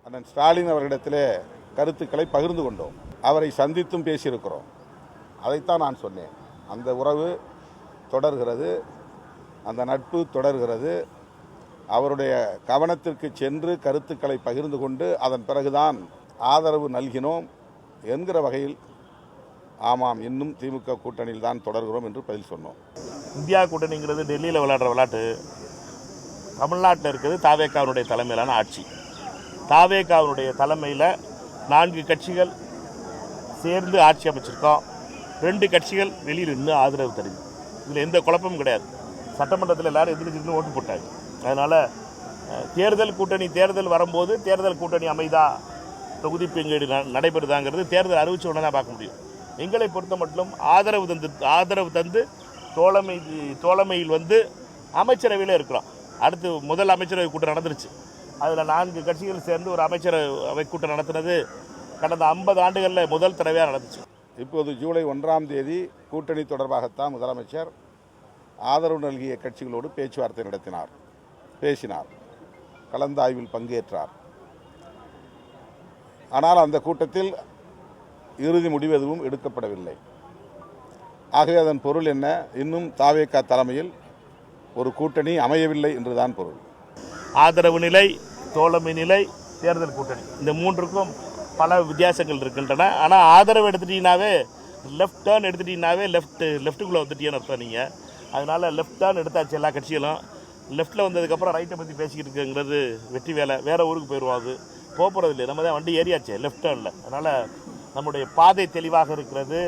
அண்ணன் ஸ்டாலின் அவர்களிடத்திலே கருத்துக்களை பகிர்ந்து கொண்டோம். அவரை சந்தித்தும் பேசியிருக்கிறோம். அதைத்தான் நான் சொன்னேன். அந்த உறவு தொடர்கிறது, அந்த நட்பு தொடர்கிறது. அவருடைய கவனத்திற்கு சென்று கருத்துக்களை பகிர்ந்து கொண்டு அதன் பிறகுதான் ஆதரவு நல்கினோம் என்கிற வகையில் ஆமாம், இன்னும் திமுக கூட்டணியில் தான் தொடர்கிறோம் என்று பதில் சொன்னோம். இந்தியா கூட்டணிங்கிறது டெல்லியில் விளையாடுற விளையாட்டு. தமிழ்நாட்டில் இருக்கிறது தாவேகாவுடைய தலைமையிலான ஆட்சி. தாவேகாவுடைய தலைமையில் 4 கட்சிகள் சேர்ந்து ஆட்சி அமைச்சிருக்கோம். 2 கட்சிகள் வெளியில் நின்று ஆதரவு தருது. இதில் எந்த குழப்பமும் கிடையாது. சட்டமன்றத்தில் எல்லாரும் எதிர்த்து ஓட்டு போட்டாங்க. அதனால் தேர்தல் வரும்போது தேர்தல் கூட்டணி அமைதா, தொகுதி பங்கீடு நடைபெறுதாங்கிறது தேர்தல் அறிவிச்ச உடனே பார்க்க முடியும். எங்களை பொறுத்த மட்டும் ஆதரவு தந்து தோழமையில் வந்து அமைச்சரவையில் இருக்கிறோம். அடுத்து முதல் அமைச்சரவை கூட்டம் நடந்துருச்சு. அதில் 4 கட்சிகள் சேர்ந்து ஒரு அமைச்சரவை கூட்டம் நடத்தினது கடந்த 50 ஆண்டுகளில் முதல் தடவையாக நடந்துச்சு. இப்போது ஜூலை 1ஆம் தேதி கூட்டணி தொடர்பாகத்தான் முதலமைச்சர் ஆதரவு நல்கிய கட்சிகளோடு பேச்சுவார்த்தை நடத்தினார், பேசினார், கலந்தாய்வில் பங்கேற்றார். ஆனால் அந்த கூட்டத்தில் இறுதி முடிவு எதுவும் எடுக்கப்படவில்லை. ஆகவே அதன் பொருள் என்ன? இன்னும் தாவேகா தலைமையில் ஒரு கூட்டணி அமையவில்லை என்றுதான் பொருள். ஆதரவு நிலை, தோழமை நிலை, தேர்தல் கூட்டணி, இந்த 3க்கும் பல வித்தியாசங்கள் இருக்கின்றன. ஆனால் ஆதரவு எடுத்துட்டீங்கன்னாவே, லெஃப்ட் டேர்ன் எடுத்துட்டீங்கன்னாவே லெஃப்ட்டுக்குள்ளே வந்துட்டீங்கன்னு அர்த்தம். நீங்கள் அதனால் லெஃப்ட் டேர்ன் எடுத்தாச்சு. எல்லா கட்சிகளும் லெஃப்ட்டில் வந்ததுக்கப்புறம் ரைட்டை பற்றி பேசிக்கிட்டு இருக்குங்கிறது வெற்றி வேலை. வேறு ஊருக்கு போயிடுவோம். அது போகிறது இல்லை. நம்ம தான் வண்டி ஏறியாச்சு லெஃப்ட் டேர்னில். அதனால் நம்முடைய பாதை தெளிவாக இருக்கிறது.